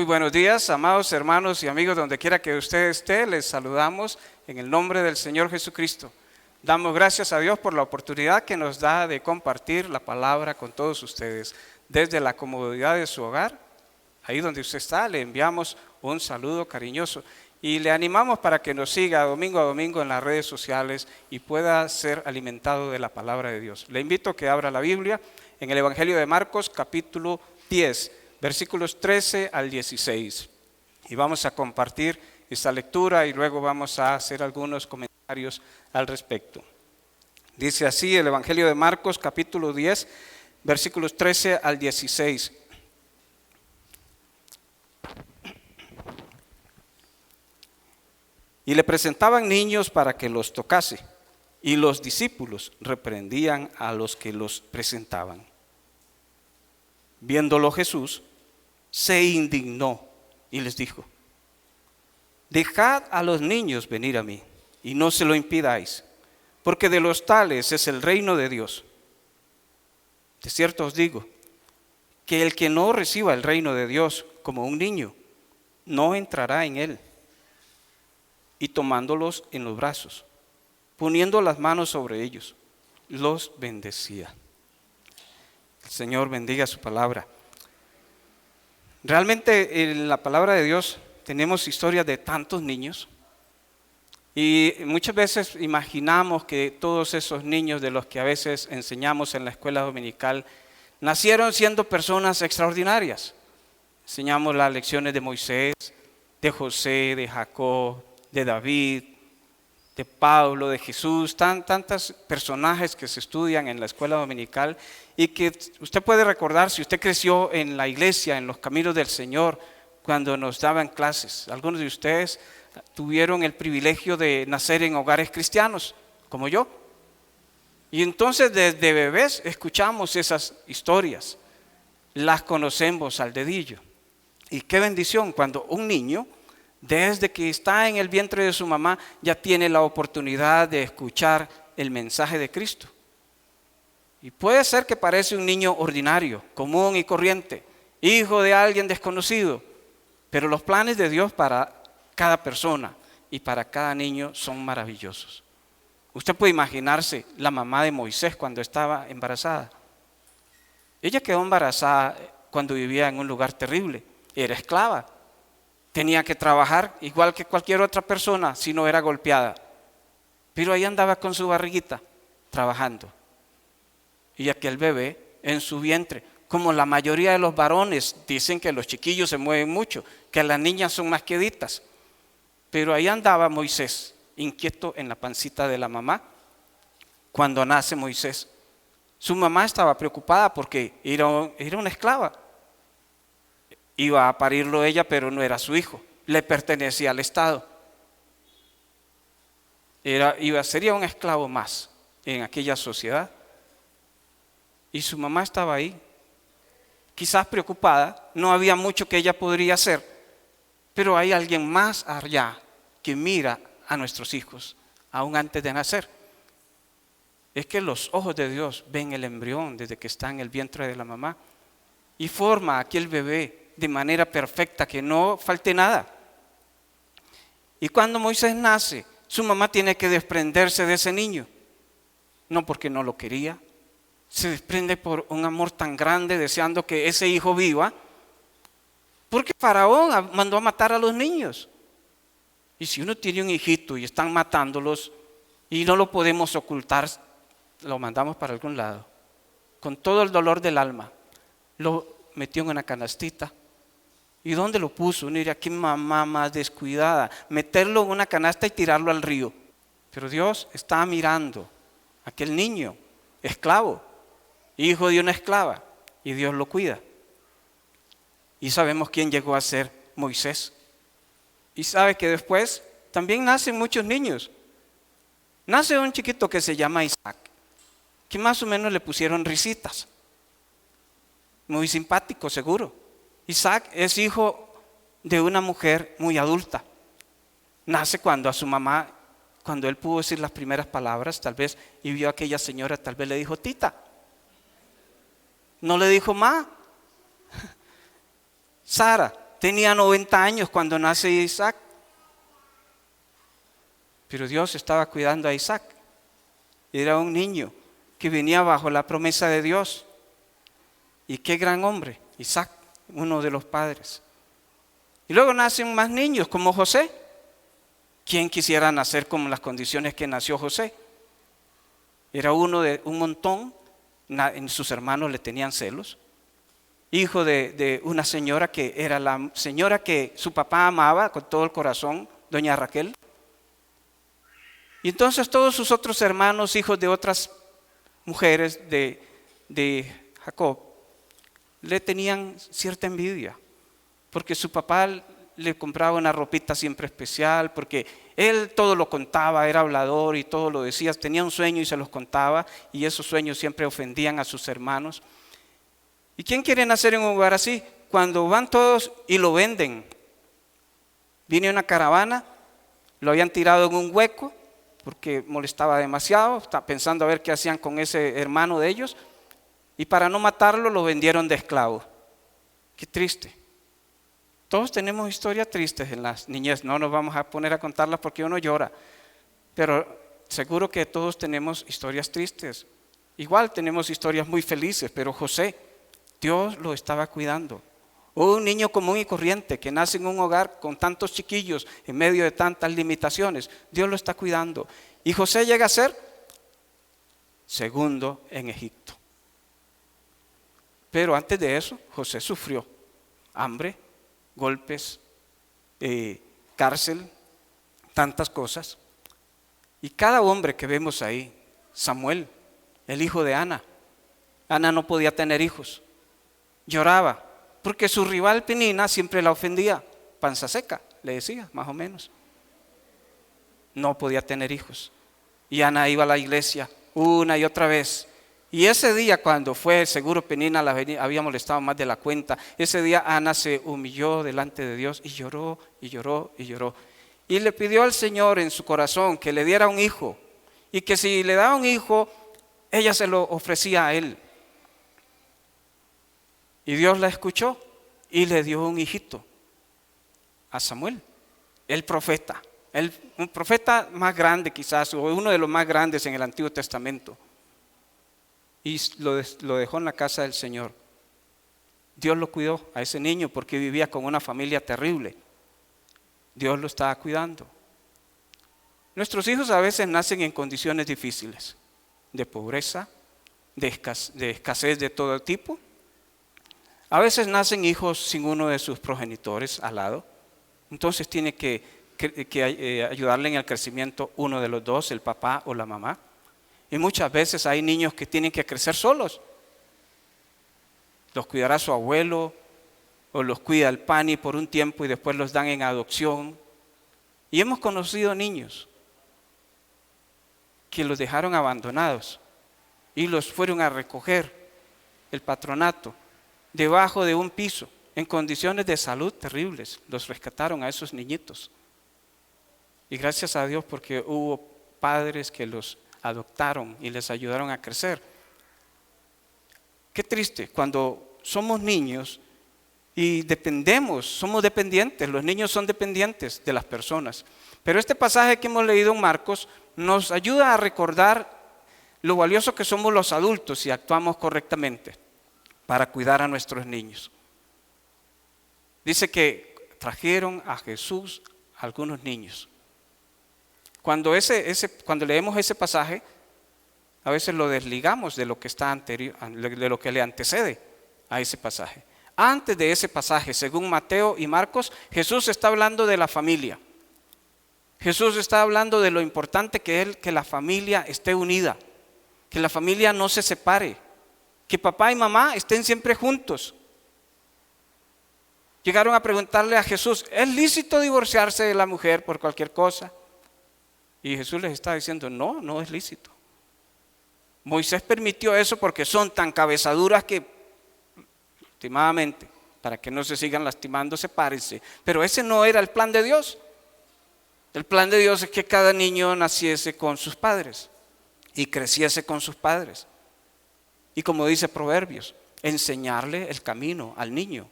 Muy buenos días, amados hermanos y amigos, donde quiera que usted esté, les saludamos en el nombre del Señor Jesucristo. Damos gracias a Dios por la oportunidad que nos da de compartir la palabra con todos ustedes. Desde la comodidad de su hogar, ahí donde usted está, le enviamos un saludo cariñoso y le animamos para que nos siga domingo a domingo en las redes sociales y pueda ser alimentado de la palabra de Dios. Le invito a que abra la Biblia en el Evangelio de Marcos, capítulo 10. Versículos 13 al 16. Y vamos a compartir esta lectura y luego vamos a hacer algunos comentarios al respecto. Dice así el Evangelio de Marcos, capítulo 10, versículos 13 al 16. Y le presentaban niños para que los tocase, y los discípulos reprendían a los que los presentaban. Viéndolo Jesús, se indignó y les dijo: dejad a los niños venir a mí, y no se lo impidáis, porque de los tales es el reino de Dios. De cierto os digo, que el que no reciba el reino de Dios como un niño, no entrará en él. Y tomándolos en los brazos, poniendo las manos sobre ellos, los bendecía. El Señor bendiga su palabra. Realmente en la palabra de Dios tenemos historias de tantos niños y muchas veces imaginamos que todos esos niños de los que a veces enseñamos en la escuela dominical nacieron siendo personas extraordinarias. Enseñamos las lecciones de Moisés, de José, de Jacob, de David, de Pablo, de Jesús, tantos personajes que se estudian en la escuela dominical y que usted puede recordar si usted creció en la iglesia, en los caminos del Señor, cuando nos daban clases. Algunos de ustedes tuvieron el privilegio de nacer en hogares cristianos, como yo. Y entonces desde bebés escuchamos esas historias, las conocemos al dedillo. Y qué bendición cuando un niño, desde que está en el vientre de su mamá, ya tiene la oportunidad de escuchar el mensaje de Cristo. Y puede ser que parece un niño ordinario, común y corriente, hijo de alguien desconocido, pero los planes de Dios para cada persona y para cada niño son maravillosos. Usted puede imaginarse la mamá de Moisés cuando estaba embarazada. Ella quedó embarazada cuando vivía en un lugar terrible, era esclava. Tenía que trabajar igual que cualquier otra persona si no era golpeada. Pero ahí andaba con su barriguita trabajando. Y aquel bebé en su vientre, como la mayoría de los varones, dicen que los chiquillos se mueven mucho, que las niñas son más queditas. Pero ahí andaba Moisés, inquieto en la pancita de la mamá. Cuando nace Moisés, su mamá estaba preocupada porque era una esclava. Iba a parirlo ella, pero no era su hijo, le pertenecía al Estado. Sería un esclavo más en aquella sociedad. Y su mamá estaba ahí, quizás preocupada, no había mucho que ella podría hacer, pero hay alguien más allá que mira a nuestros hijos, aún antes de nacer. Es que los ojos de Dios ven el embrión desde que está en el vientre de la mamá y forma a aquel bebé de manera perfecta, que no falte nada. Y cuando Moisés nace, su mamá tiene que desprenderse de ese niño, no porque no lo quería, se desprende por un amor tan grande, deseando que ese hijo viva, porque Faraón mandó a matar a los niños. Y si uno tiene un hijito y están matándolos y no lo podemos ocultar, lo mandamos para algún lado, con todo el dolor del alma. Lo metió en una canastita. ¿Y dónde lo puso? Uno diría, qué mamá más descuidada, meterlo en una canasta y tirarlo al río. Pero Dios está mirando a aquel niño, esclavo, hijo de una esclava, y Dios lo cuida. Y sabemos quién llegó a ser Moisés. Y sabe que después también nacen muchos niños. Nace un chiquito que se llama Isaac, que más o menos le pusieron risitas. Muy simpático, seguro. Isaac es hijo de una mujer muy adulta. Nace cuando a su mamá, cuando él pudo decir las primeras palabras, tal vez, y vio a aquella señora, tal vez le dijo tita. No le dijo ma. Sara, tenía 90 años cuando nace Isaac. Pero Dios estaba cuidando a Isaac. Era un niño que venía bajo la promesa de Dios. Y qué gran hombre, Isaac, uno de los padres. Y luego nacen más niños como José. ¿Quién quisiera nacer con las condiciones que nació José? Era uno de un montón, sus hermanos le tenían celos. Hijo de una señora que era la señora que su papá amaba con todo el corazón, doña Raquel. Y entonces todos sus otros hermanos, hijos de otras mujeres de Jacob, le tenían cierta envidia, porque su papá le compraba una ropita siempre especial, porque él todo lo contaba, era hablador y todo lo decía, tenía un sueño y se los contaba, y esos sueños siempre ofendían a sus hermanos. ¿Y quién quiere nacer en un lugar así? Cuando van todos y lo venden. Viene una caravana, lo habían tirado en un hueco, porque molestaba demasiado, está pensando a ver qué hacían con ese hermano de ellos, y para no matarlo lo vendieron de esclavo. Qué triste. Todos tenemos historias tristes en las niñez, no nos vamos a poner a contarlas porque uno llora, pero seguro que todos tenemos historias tristes. Igual tenemos historias muy felices, pero José, Dios lo estaba cuidando. Un niño común y corriente que nace en un hogar con tantos chiquillos en medio de tantas limitaciones, Dios lo está cuidando. Y José llega a ser segundo en Egipto. Pero antes de eso, José sufrió hambre, golpes, cárcel, tantas cosas. Y cada hombre que vemos ahí, Samuel, el hijo de Ana no podía tener hijos, lloraba, porque su rival Penina siempre la ofendía, panza seca, le decía, más o menos. No podía tener hijos. Y Ana iba a la iglesia una y otra vez. Y ese día cuando fue, seguro Penina la había molestado más de la cuenta, ese día Ana se humilló delante de Dios y lloró y lloró y lloró. Y le pidió al Señor en su corazón que le diera un hijo, y que si le daba un hijo, ella se lo ofrecía a él. Y Dios la escuchó y le dio un hijito a Samuel, el profeta, un profeta más grande quizás, o uno de los más grandes en el Antiguo Testamento. Y lo dejó en la casa del Señor. Dios lo cuidó a ese niño porque vivía con una familia terrible. Dios lo estaba cuidando. Nuestros hijos a veces nacen en condiciones difíciles, de pobreza, de escasez de todo tipo. A veces nacen hijos sin uno de sus progenitores al lado. Entonces tiene que ayudarle en el crecimiento uno de los dos, el papá o la mamá. Y muchas veces hay niños que tienen que crecer solos. Los cuidará su abuelo o los cuida el pani por un tiempo y después los dan en adopción. Y hemos conocido niños que los dejaron abandonados y los fueron a recoger el patronato debajo de un piso en condiciones de salud terribles. Los rescataron a esos niñitos. Y gracias a Dios porque hubo padres que los adoptaron y les ayudaron a crecer. Qué triste cuando somos niños y somos dependientes, los niños son dependientes de las personas. Pero este pasaje que hemos leído en Marcos nos ayuda a recordar lo valioso que somos los adultos si actuamos correctamente para cuidar a nuestros niños. Dice que trajeron a Jesús algunos niños. Cuando leemos ese pasaje, a veces lo desligamos de lo que está anterior, de lo que le antecede a ese pasaje. Antes de ese pasaje, según Mateo y Marcos, Jesús está hablando de la familia. Jesús está hablando de lo importante que es que la familia esté unida, que la familia no se separe, que papá y mamá estén siempre juntos. Llegaron a preguntarle a Jesús, ¿es lícito divorciarse de la mujer por cualquier cosa? Y Jesús les está diciendo, no, no es lícito. Moisés permitió eso porque son tan cabezaduras que, últimamente, para que no se sigan lastimando, sepárense. Pero ese no era el plan de Dios. El plan de Dios es que cada niño naciese con sus padres y creciese con sus padres. Y como dice Proverbios, enseñarle el camino al niño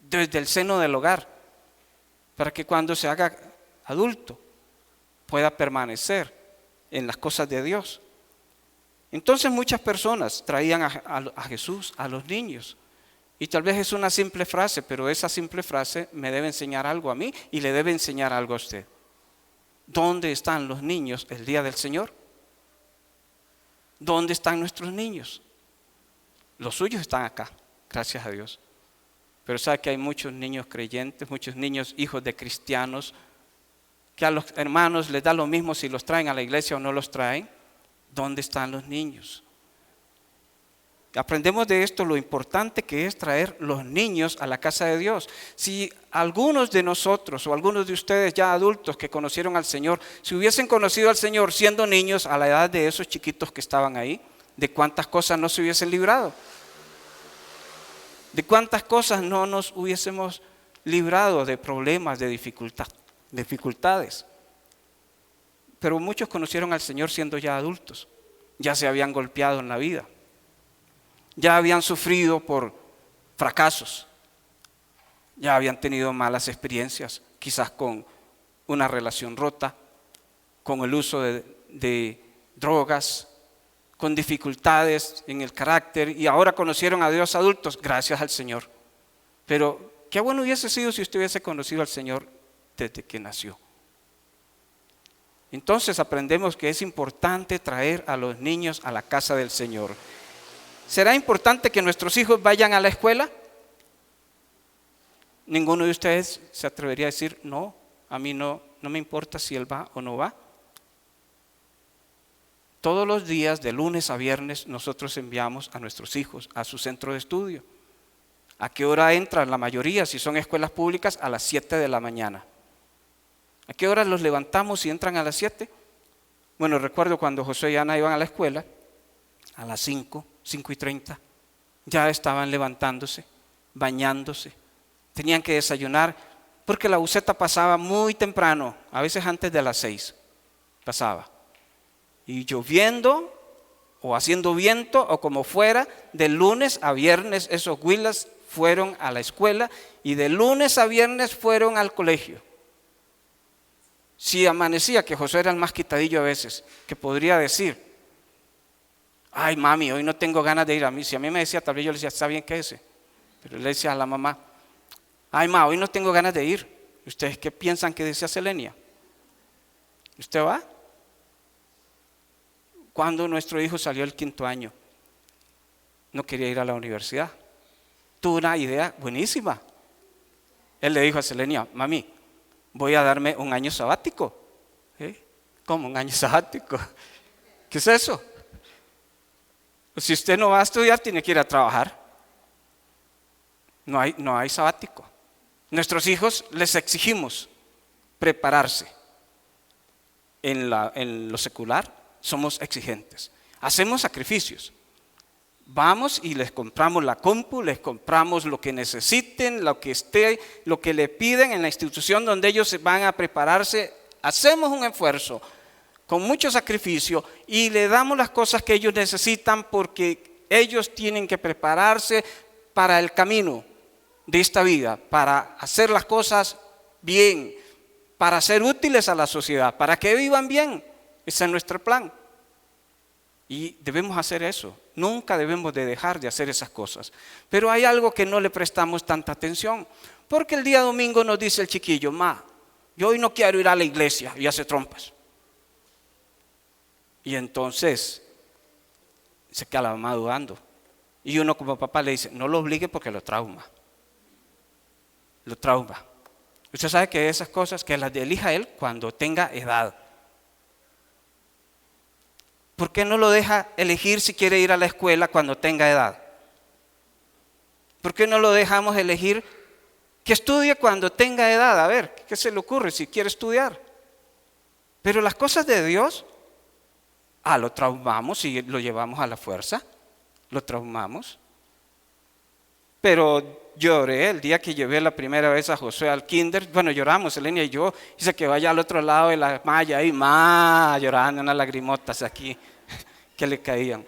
desde el seno del hogar, para que cuando se haga adulto pueda permanecer en las cosas de Dios. Entonces muchas personas traían a Jesús, a los niños. Y tal vez es una simple frase, pero esa simple frase me debe enseñar algo a mí y le debe enseñar algo a usted. ¿Dónde están los niños el día del Señor? ¿Dónde están nuestros niños? Los suyos están acá, gracias a Dios. Pero sabe que hay muchos niños creyentes, muchos niños hijos de cristianos, que a los hermanos les da lo mismo si los traen a la iglesia o no los traen. ¿Dónde están los niños? Aprendemos de esto lo importante que es traer los niños a la casa de Dios. Si algunos de nosotros o algunos de ustedes ya adultos que conocieron al Señor, si hubiesen conocido al Señor siendo niños a la edad de esos chiquitos que estaban ahí, ¿de cuántas cosas no se hubiesen librado? ¿De cuántas cosas no nos hubiésemos librado de problemas, de dificultades? Pero muchos conocieron al Señor siendo ya adultos, ya se habían golpeado en la vida. Ya habían sufrido por fracasos, ya habían tenido malas experiencias, quizás con una relación rota, con el uso de drogas, con dificultades en el carácter, y ahora conocieron a Dios adultos, gracias al Señor. Pero qué bueno hubiese sido si usted hubiese conocido al Señor desde que nació. Entonces aprendemos que es importante traer a los niños a la casa del Señor. ¿Será importante que nuestros hijos vayan a la escuela? ¿Ninguno de ustedes se atrevería a decir, no, a mí no me importa si él va o no va? Todos los días, de lunes a viernes, nosotros enviamos a nuestros hijos a su centro de estudio. ¿A qué hora entran la mayoría? Si son escuelas públicas, a las 7 de la mañana. ¿A qué hora los levantamos y entran a las 7? Bueno, recuerdo cuando José y Ana iban a la escuela, a las 5:30, ya estaban levantándose, bañándose, tenían que desayunar, porque la buseta pasaba muy temprano, a veces antes de las 6, pasaba. Y lloviendo, o haciendo viento, o como fuera, de lunes a viernes esos huilas fueron a la escuela, y de lunes a viernes fueron al colegio. Si amanecía, que José era el más quitadillo a veces, que podría decir, ay mami, hoy no tengo ganas de ir a mí. Si a mí me decía, tal vez yo le decía, está bien que ese. Pero le decía a la mamá, ay ma, hoy no tengo ganas de ir. ¿Ustedes qué piensan que decía Selenia? ¿Usted va? Cuando nuestro hijo salió el 5º año, no quería ir a la universidad. Tuvo una idea buenísima. Él le dijo a Selenia, mami, voy a darme un año sabático. ¿Cómo un año sabático? ¿Qué es eso? Si usted no va a estudiar, tiene que ir a trabajar. No hay sabático. Nuestros hijos les exigimos prepararse. En lo secular somos exigentes. Hacemos sacrificios. Vamos y les compramos la compu, les compramos lo que necesiten, lo que le piden en la institución donde ellos van a prepararse. Hacemos un esfuerzo con mucho sacrificio y le damos las cosas que ellos necesitan, porque ellos tienen que prepararse para el camino de esta vida, para hacer las cosas bien, para ser útiles a la sociedad, para que vivan bien. Ese es nuestro plan. Y debemos hacer eso. Nunca debemos de dejar de hacer esas cosas. Pero hay algo que no le prestamos tanta atención, porque el día domingo nos dice el chiquillo, ma, yo hoy no quiero ir a la iglesia, y hace trompas. Y entonces se queda la mamá dudando. Y uno como papá le dice, no lo obligue porque lo trauma. Lo trauma. Usted sabe que esas cosas que las elija él cuando tenga edad. ¿Por qué no lo deja elegir si quiere ir a la escuela cuando tenga edad? ¿Por qué no lo dejamos elegir que estudie cuando tenga edad? A ver, ¿qué se le ocurre si quiere estudiar? Pero las cosas de Dios, lo traumamos y lo llevamos a la fuerza, lo traumamos. Pero lloré el día que llevé la primera vez a José al kinder. Bueno, lloramos, Elenia y yo, y se quedó allá al otro lado de la malla ahí, llorando, unas lagrimotas aquí que le caían.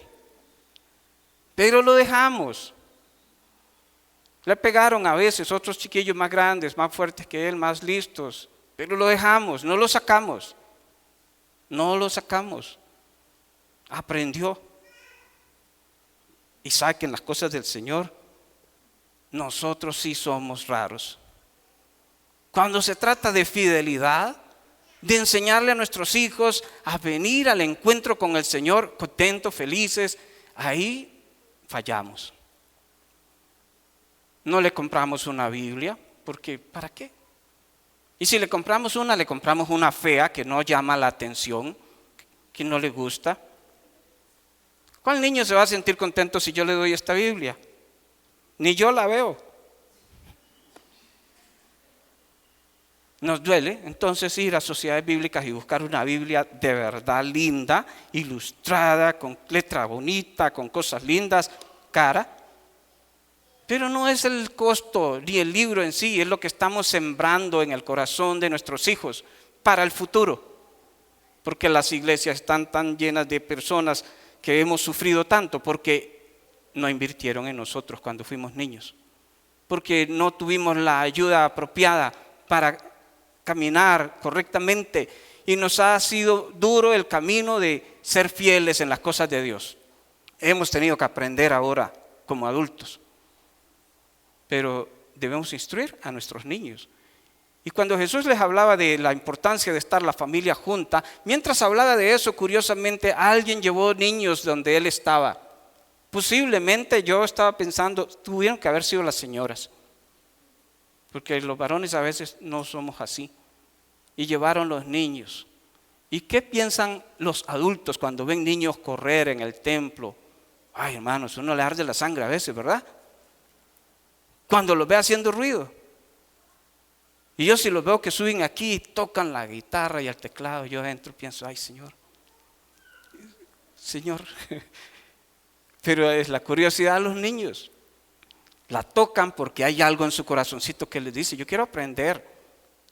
Pero lo dejamos. Le pegaron a veces otros chiquillos más grandes, más fuertes que él, más listos, pero lo dejamos, no lo sacamos. No lo sacamos. Aprendió. Y sabe que en las cosas del Señor, nosotros sí somos raros. Cuando se trata de fidelidad, de enseñarle a nuestros hijos a venir al encuentro con el Señor contentos, felices, ahí fallamos. No le compramos una Biblia, porque ¿para qué? Y si le compramos una fea que no llama la atención, que no le gusta. ¿Cuál niño se va a sentir contento si yo le doy esta Biblia? Ni yo la veo. Nos duele entonces ir a sociedades bíblicas y buscar una Biblia de verdad linda, ilustrada, con letra bonita, con cosas lindas, cara. Pero no es el costo ni el libro en sí, es lo que estamos sembrando en el corazón de nuestros hijos para el futuro. Porque las iglesias están tan llenas de personas que hemos sufrido tanto porque no invirtieron en nosotros cuando fuimos niños. Porque no tuvimos la ayuda apropiada para caminar correctamente y nos ha sido duro el camino de ser fieles en las cosas de Dios. Hemos tenido que aprender ahora como adultos. Pero debemos instruir a nuestros niños. Y cuando Jesús les hablaba de la importancia de estar la familia junta, mientras hablaba de eso, curiosamente, alguien llevó niños donde él estaba. Posiblemente yo estaba pensando, tuvieron que haber sido las señoras, porque los varones a veces no somos así. Y llevaron los niños. ¿Y qué piensan los adultos cuando ven niños correr en el templo? Ay, hermanos, uno le arde la sangre a veces, ¿verdad? Cuando los ve haciendo ruido. Y yo si los veo que suben aquí y tocan la guitarra y el teclado, yo adentro pienso, ay Señor, pero es la curiosidad de los niños. La tocan porque hay algo en su corazoncito que les dice, yo quiero aprender,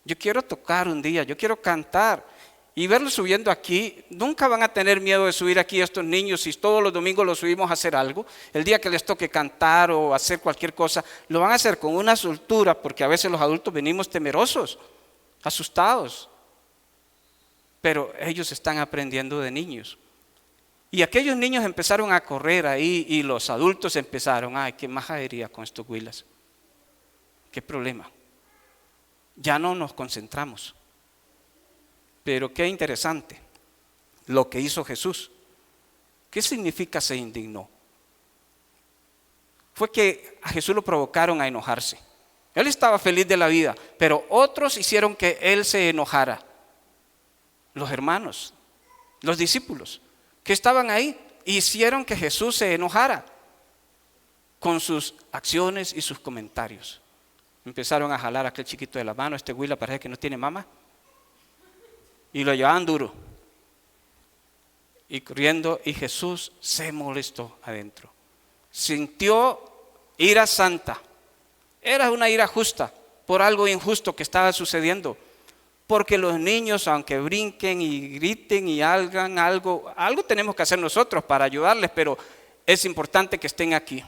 yo quiero tocar un día, yo quiero cantar. Y verlos subiendo aquí, nunca van a tener miedo de subir aquí a estos niños. Si todos los domingos los subimos a hacer algo, el día que les toque cantar o hacer cualquier cosa, lo van a hacer con una soltura, porque a veces los adultos venimos temerosos, asustados. Pero ellos están aprendiendo de niños. Y aquellos niños empezaron a correr ahí y los adultos empezaron, ay, qué majadería con estos huilas. Qué problema. Ya no nos concentramos. Pero qué interesante lo que hizo Jesús. ¿Qué significa se indignó? Fue que a Jesús lo provocaron a enojarse. Él estaba feliz de la vida, pero otros hicieron que él se enojara. Los hermanos, los discípulos que estaban ahí, hicieron que Jesús se enojara con sus acciones y sus comentarios. Empezaron a jalar a aquel chiquito de la mano, este Willa parece que no tiene mamá. Y lo llevaban duro. Y corriendo, y Jesús se molestó adentro. Sintió ira santa. Era una ira justa por algo injusto que estaba sucediendo. Porque los niños, aunque brinquen y griten y hagan algo tenemos que hacer nosotros para ayudarles, pero es importante que estén aquí.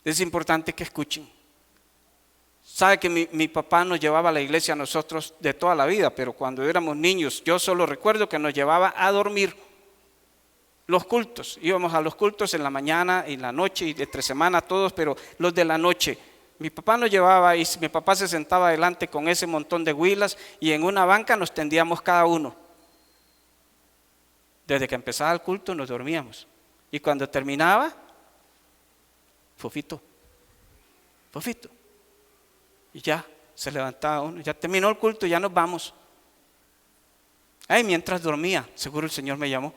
Es importante que escuchen. Sabe que mi papá nos llevaba a la iglesia a nosotros de toda la vida, pero cuando éramos niños, yo solo recuerdo que nos llevaba a dormir los cultos. Íbamos a los cultos en la mañana y en la noche y de 3 semanas todos, pero los de la noche. Mi papá nos llevaba y mi papá se sentaba adelante con ese montón de huilas y en una banca nos tendíamos cada uno. Desde que empezaba el culto nos dormíamos. Y cuando terminaba, fofito. Y ya se levantaba uno, ya terminó el culto, ya nos vamos. Ay, mientras dormía, seguro el Señor me llamó.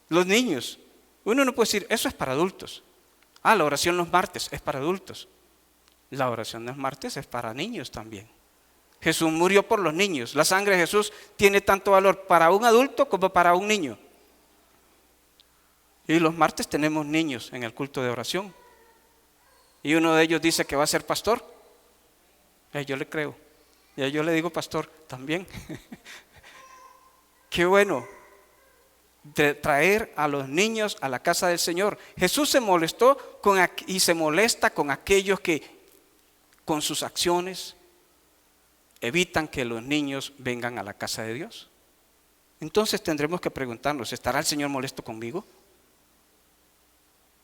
Los niños, uno no puede decir, eso es para adultos. La oración los martes es para adultos. La oración los martes es para niños también. Jesús murió por los niños. La sangre de Jesús tiene tanto valor para un adulto como para un niño. Y los martes tenemos niños en el culto de oración. Y uno de ellos dice que va a ser pastor. Yo le creo. Y yo le digo pastor también. Qué bueno. de traer a los niños a la casa del Señor. Jesús se molestó y se molesta con aquellos que con sus acciones evitan que los niños vengan a la casa de Dios. Entonces tendremos que preguntarnos, ¿estará el Señor molesto conmigo?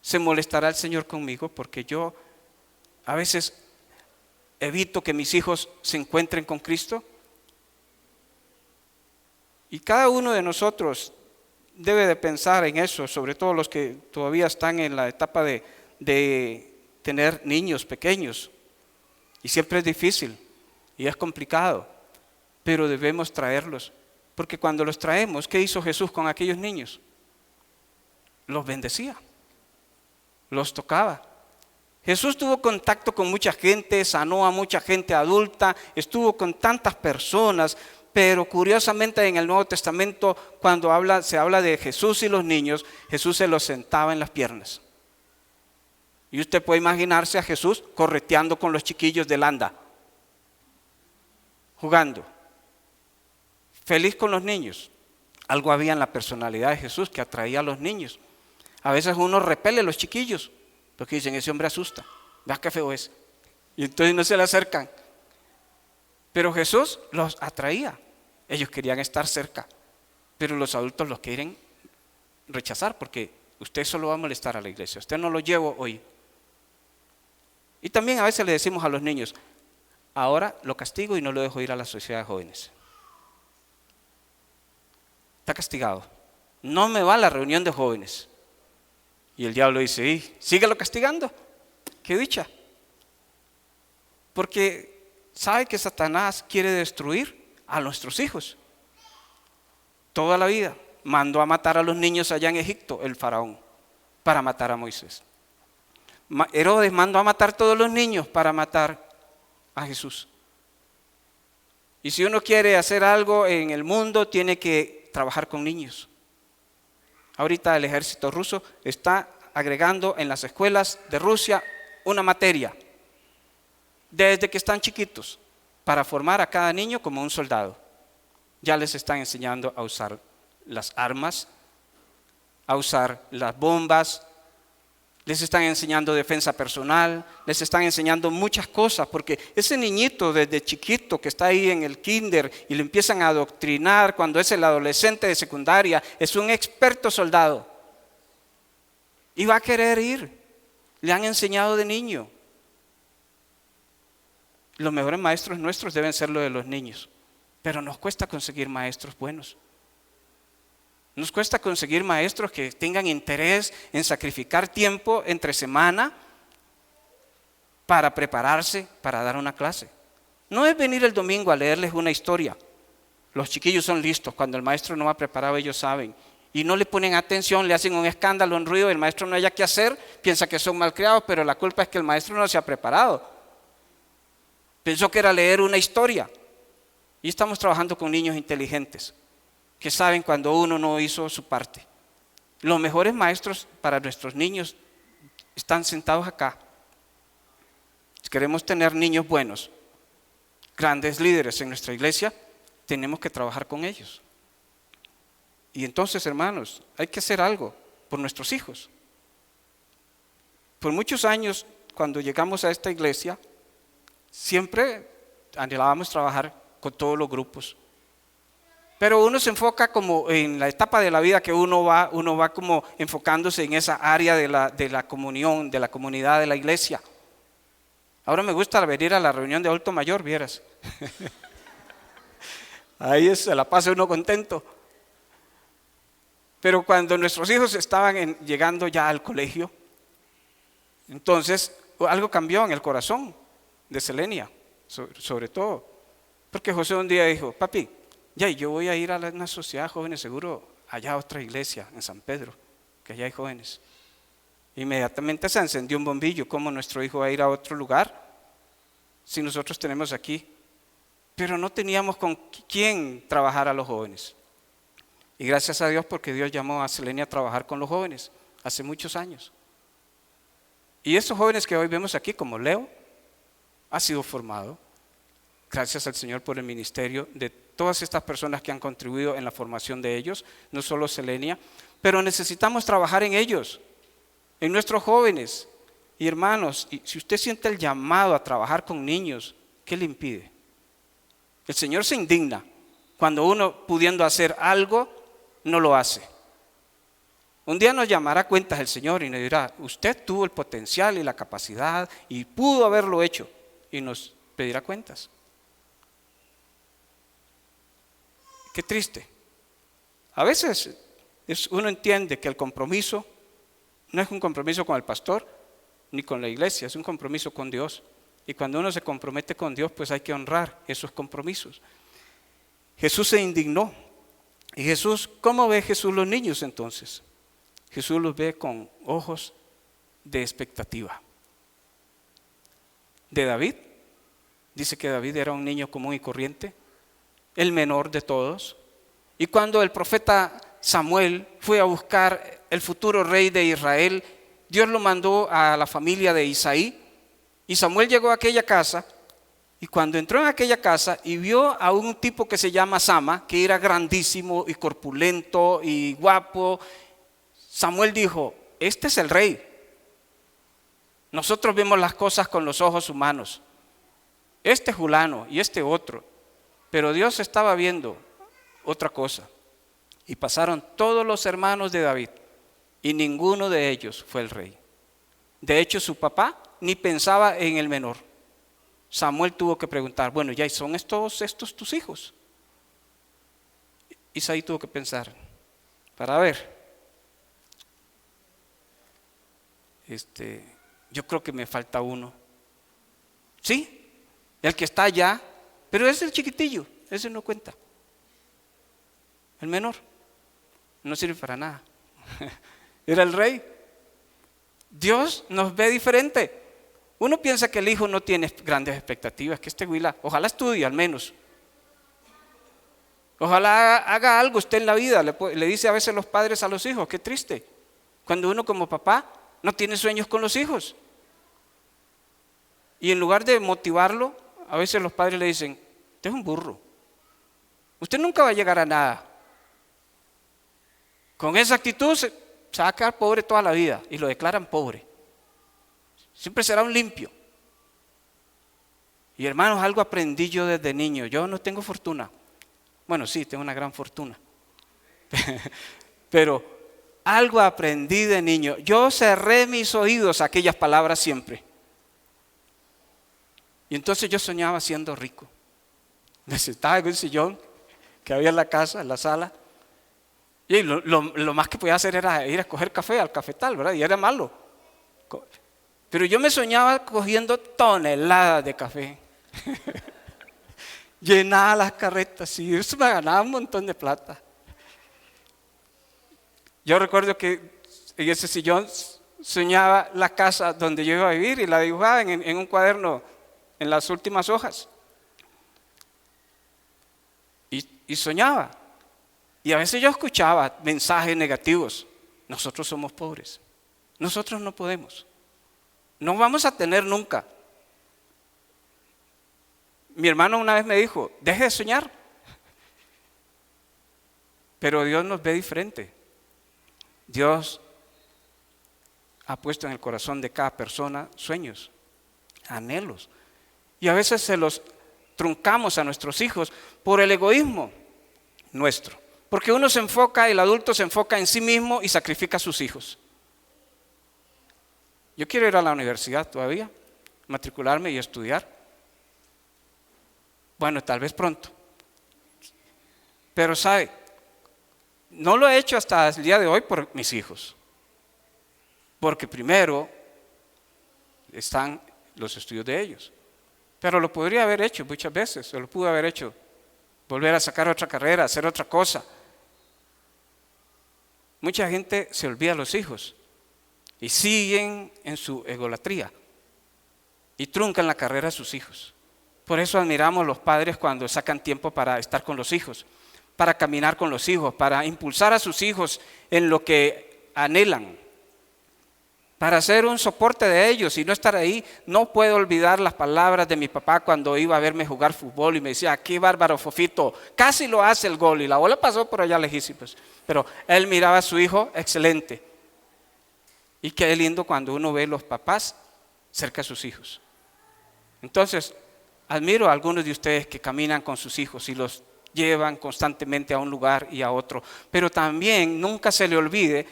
¿Se molestará el Señor conmigo? Porque yo a veces evito que mis hijos se encuentren con Cristo. Y cada uno de nosotros debe de pensar en eso, sobre todo los que todavía están en la etapa de tener niños pequeños. Y siempre es difícil y es complicado, pero debemos traerlos. Porque cuando los traemos, ¿qué hizo Jesús con aquellos niños? Los bendecía, los tocaba. Jesús tuvo contacto con mucha gente, sanó a mucha gente adulta, estuvo con tantas personas. Pero curiosamente en el Nuevo Testamento, cuando se habla de Jesús y los niños, Jesús se los sentaba en las piernas. Y usted puede imaginarse a Jesús correteando con los chiquillos del anda, jugando, feliz con los niños. Algo había en la personalidad de Jesús que atraía a los niños. A veces uno repele a los chiquillos, porque dicen, ese hombre asusta, vea qué feo es. Y entonces no se le acercan. Pero Jesús los atraía. Ellos querían estar cerca, pero los adultos los quieren rechazar porque usted solo va a molestar a la iglesia, usted no lo llevo hoy. Y también a veces le decimos a los niños, ahora lo castigo y no lo dejo ir a la sociedad de jóvenes. Está castigado, no me va a la reunión de jóvenes. Y el diablo dice, síguelo castigando, qué dicha. Porque sabe que Satanás quiere destruir a nuestros hijos. Toda la vida mandó a matar a los niños allá en Egipto, el faraón, para matar a Moisés. Herodes mandó a matar todos los niños para matar a Jesús. Y si uno quiere hacer algo en el mundo, tiene que trabajar con niños. Ahorita el ejército ruso está agregando en las escuelas de Rusia una materia, desde que están chiquitos, para formar a cada niño como un soldado. Ya les están enseñando a usar las armas, a usar las bombas, les están enseñando defensa personal, les están enseñando muchas cosas, porque ese niñito desde chiquito que está ahí en el kinder y le empiezan a adoctrinar cuando es el adolescente de secundaria, es un experto soldado y va a querer ir. Le han enseñado de niño. Los mejores maestros nuestros deben ser los de los niños, pero nos cuesta conseguir maestros buenos. Nos cuesta conseguir maestros que tengan interés en sacrificar tiempo entre semana para prepararse para dar una clase. No es venir el domingo a leerles una historia. Los chiquillos son listos, cuando el maestro no ha preparado ellos saben. Y no le ponen atención, le hacen un escándalo, un ruido, el maestro no haya qué hacer, piensa que son malcriados, pero la culpa es que el maestro no se ha preparado. Pensó que era leer una historia. Y estamos trabajando con niños inteligentes que saben cuando uno no hizo su parte. Los mejores maestros para nuestros niños están sentados acá. Si queremos tener niños buenos, grandes líderes en nuestra iglesia, tenemos que trabajar con ellos. Y entonces, hermanos, hay que hacer algo por nuestros hijos. Por muchos años, cuando llegamos a esta iglesia, siempre anhelábamos trabajar con todos los grupos. Pero uno se enfoca como en la etapa de la vida que uno va como enfocándose en esa área de la comunión, de la comunidad de la iglesia. Ahora me gusta venir a la reunión de adulto mayor, vieras. Ahí se la pasa uno contento. Pero cuando nuestros hijos estaban llegando ya al colegio, entonces algo cambió en el corazón de Selenia, sobre todo. Porque José un día dijo, papi, ya yo voy a ir a una sociedad de jóvenes, seguro allá a otra iglesia, en San Pedro, que allá hay jóvenes. Inmediatamente se encendió un bombillo, ¿cómo nuestro hijo va a ir a otro lugar si nosotros tenemos aquí? Pero no teníamos con quién trabajar a los jóvenes. Y gracias a Dios porque Dios llamó a Selenia a trabajar con los jóvenes hace muchos años. Y estos jóvenes que hoy vemos aquí, como Leo, ha sido formado, gracias al Señor por el ministerio de todas estas personas que han contribuido en la formación de ellos, no solo Selenia, pero necesitamos trabajar en ellos, en nuestros jóvenes. Y hermanos, si usted siente el llamado a trabajar con niños, ¿qué le impide? El Señor se indigna cuando uno, pudiendo hacer algo, no lo hace. Un día nos llamará a cuentas el Señor y nos dirá, usted tuvo el potencial y la capacidad y pudo haberlo hecho, y nos pedirá cuentas. Qué triste. A veces uno entiende que el compromiso no es un compromiso con el pastor ni con la iglesia, es un compromiso con Dios. Y cuando uno se compromete con Dios, pues hay que honrar esos compromisos. Jesús se indignó. Y Jesús, ¿cómo ve Jesús los niños entonces? Jesús los ve con ojos de expectativa. De David, dice que David era un niño común y corriente, el menor de todos. Y cuando el profeta Samuel fue a buscar el futuro rey de Israel, Dios lo mandó a la familia de Isaí. Y Samuel llegó a aquella casa, y cuando entró en aquella casa y vio a un tipo que se llama Sama, que era grandísimo y corpulento y guapo, Samuel dijo, este es el rey. Nosotros vemos las cosas con los ojos humanos. Este fulano y este otro. Pero Dios estaba viendo otra cosa. Y pasaron todos los hermanos de David y ninguno de ellos fue el rey. De hecho, su papá ni pensaba en el menor. Samuel tuvo que preguntar, bueno, ¿ya son estos tus hijos? Isaí tuvo que pensar, para ver, yo creo que me falta uno. Sí, el que está allá, pero es el chiquitillo, ese no cuenta. El menor, no sirve para nada. Era el rey. Dios nos ve diferente. Uno piensa que el hijo no tiene grandes expectativas, que huila, ojalá estudie al menos. Ojalá haga algo usted en la vida, le dice a veces los padres a los hijos, qué triste. Cuando uno como papá no tiene sueños con los hijos. Y en lugar de motivarlo, a veces los padres le dicen, usted es un burro. Usted nunca va a llegar a nada. Con esa actitud se va a quedar pobre toda la vida y lo declaran pobre. Siempre será un limpio. Y hermanos, algo aprendí yo desde niño. Yo no tengo fortuna. Bueno, sí, tengo una gran fortuna. Pero algo aprendí de niño. Yo cerré mis oídos a aquellas palabras siempre. Y entonces yo soñaba siendo rico. Me sentaba en un sillón que había en la casa, en la sala. Y lo más que podía hacer era ir a coger café al cafetal, ¿verdad? Y era malo. Pero yo me soñaba cogiendo toneladas de café. Llenaba las carretas y eso me ganaba un montón de plata. Yo recuerdo que en ese sillón soñaba la casa donde yo iba a vivir y la dibujaba en un cuaderno en las últimas hojas. Y soñaba. Y a veces yo escuchaba mensajes negativos. Nosotros somos pobres. Nosotros no podemos. No vamos a tener nunca. Mi hermano una vez me dijo, deje de soñar. Pero Dios nos ve diferente. Dios ha puesto en el corazón de cada persona sueños, anhelos. Y a veces se los truncamos a nuestros hijos por el egoísmo nuestro. Porque uno se enfoca, el adulto se enfoca en sí mismo y sacrifica a sus hijos. Yo quiero ir a la universidad todavía, matricularme y estudiar. Bueno, tal vez pronto. Pero sabe, no lo he hecho hasta el día de hoy por mis hijos. Porque primero están los estudios de ellos. Pero lo podría haber hecho muchas veces, o lo pude haber hecho. Volver a sacar otra carrera, hacer otra cosa. Mucha gente se olvida de los hijos y siguen en su egolatría y truncan la carrera de sus hijos. Por eso admiramos a los padres cuando sacan tiempo para estar con los hijos, para caminar con los hijos, para impulsar a sus hijos en lo que anhelan. para ser un soporte de ellos y no estar ahí. No puedo olvidar las palabras de mi papá cuando iba a verme jugar fútbol y me decía: qué bárbaro Fofito, casi lo hace el gol y la bola pasó por allá lejísimos, pero él miraba a su hijo excelente. Y qué lindo cuando uno ve a los papás cerca de sus hijos. Entonces, admiro a algunos de ustedes que caminan con sus hijos y los llevan constantemente a un lugar y a otro, pero también nunca se le olvide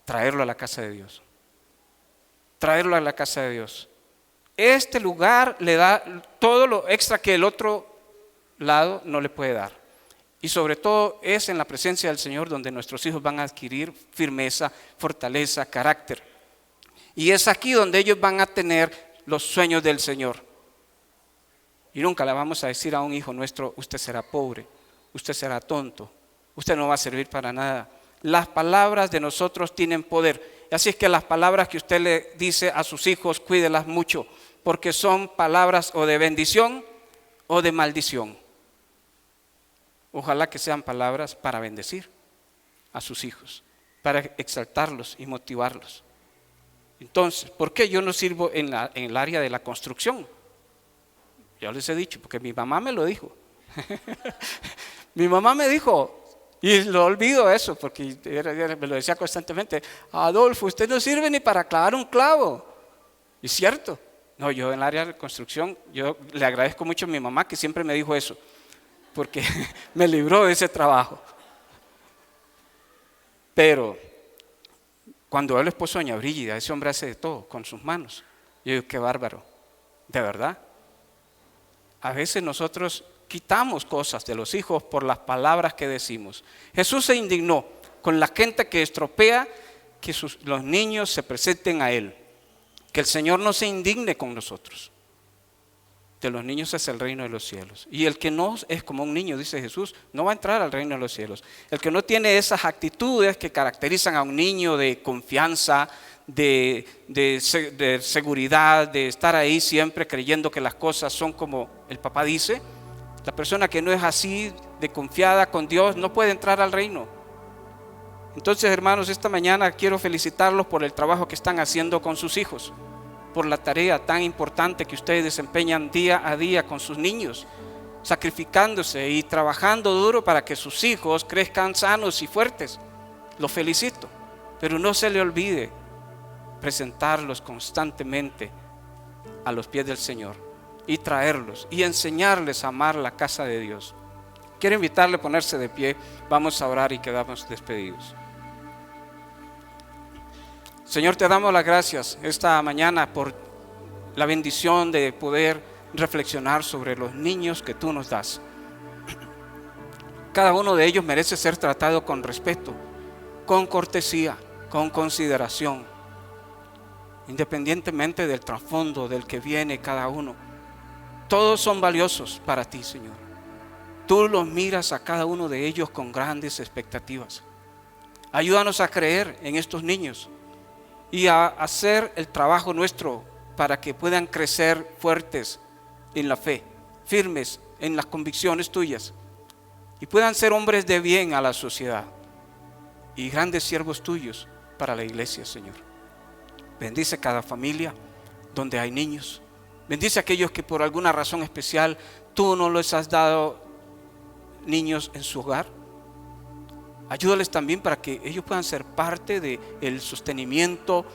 traerlo a la casa de Dios. Traerlo a la casa de Dios. Este lugar le da todo lo extra que el otro lado no le puede dar. Y sobre todo es en la presencia del Señor donde nuestros hijos van a adquirir firmeza, fortaleza, carácter. Y es aquí donde ellos van a tener los sueños del Señor. Y nunca le vamos a decir a un hijo nuestro: usted será pobre, usted será tonto, usted no va a servir para nada. Las palabras de nosotros tienen poder. Así es que las palabras que usted le dice a sus hijos, cuídelas mucho, porque son palabras o de bendición o de maldición. Ojalá que sean palabras para bendecir a sus hijos, para exaltarlos y motivarlos. Entonces, ¿por qué yo no sirvo en el área de la construcción? Yo les he dicho, porque mi mamá me lo dijo. Mi mamá me dijo, y lo olvido eso, porque me lo decía constantemente: Adolfo, usted no sirve ni para clavar un clavo. Y es cierto. No, yo en el área de construcción, yo le agradezco mucho a mi mamá que siempre me dijo eso, porque me libró de ese trabajo. Pero cuando veo al esposo de doña Brígida, ese hombre hace de todo con sus manos. Yo digo: qué bárbaro, de verdad. A veces nosotros quitamos cosas de los hijos por las palabras que decimos. Jesús se indignó con la gente que estropea que los niños se presenten a Él. Que el Señor no se indigne con nosotros. De los niños es el reino de los cielos. Y el que no es como un niño, dice Jesús, no va a entrar al reino de los cielos. El que no tiene esas actitudes que caracterizan a un niño de confianza, de seguridad, de estar ahí siempre creyendo que las cosas son como el papá dice. La persona que no es así, de confiada con Dios, no puede entrar al reino. Entonces, hermanos, esta mañana quiero felicitarlos por el trabajo que están haciendo con sus hijos, por la tarea tan importante que ustedes desempeñan día a día con sus niños, sacrificándose y trabajando duro para que sus hijos crezcan sanos y fuertes. Los felicito, pero no se le olvide presentarlos constantemente a los pies del Señor y traerlos y enseñarles a amar la casa de Dios. Quiero invitarle a ponerse de pie. Vamos a orar y quedamos despedidos. Señor, te damos las gracias esta mañana por la bendición de poder reflexionar sobre los niños que tú nos das. Cada uno de ellos merece ser tratado con respeto, con cortesía, con consideración, independientemente del trasfondo del que viene cada uno. Todos son valiosos para ti, Señor. Tú los miras a cada uno de ellos con grandes expectativas. Ayúdanos a creer en estos niños y a hacer el trabajo nuestro para que puedan crecer fuertes en la fe, firmes en las convicciones tuyas y puedan ser hombres de bien a la sociedad y grandes siervos tuyos para la iglesia, Señor. Bendice cada familia donde hay niños. Bendice a aquellos que por alguna razón especial tú no les has dado niños en su hogar. Ayúdales también para que ellos puedan ser parte del sostenimiento,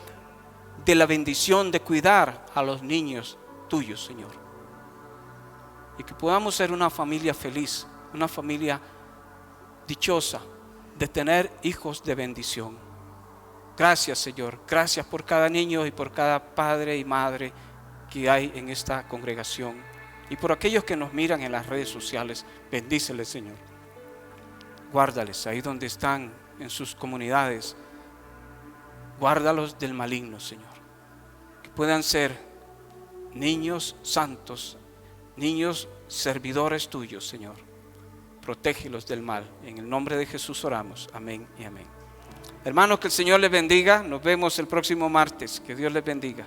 de la bendición de cuidar a los niños tuyos, Señor. Y que podamos ser una familia feliz, una familia dichosa de tener hijos de bendición. Gracias, Señor. Gracias por cada niño y por cada padre y madre que hay en esta congregación. Y por aquellos que nos miran en las redes sociales, bendíceles, Señor. Guárdales ahí donde están, en sus comunidades. Guárdalos del maligno, Señor. Que puedan ser niños santos, niños servidores tuyos, Señor. Protégelos del mal. En el nombre de Jesús oramos. Amén y amén. Hermanos, que el Señor les bendiga. Nos vemos el próximo martes. Que Dios les bendiga.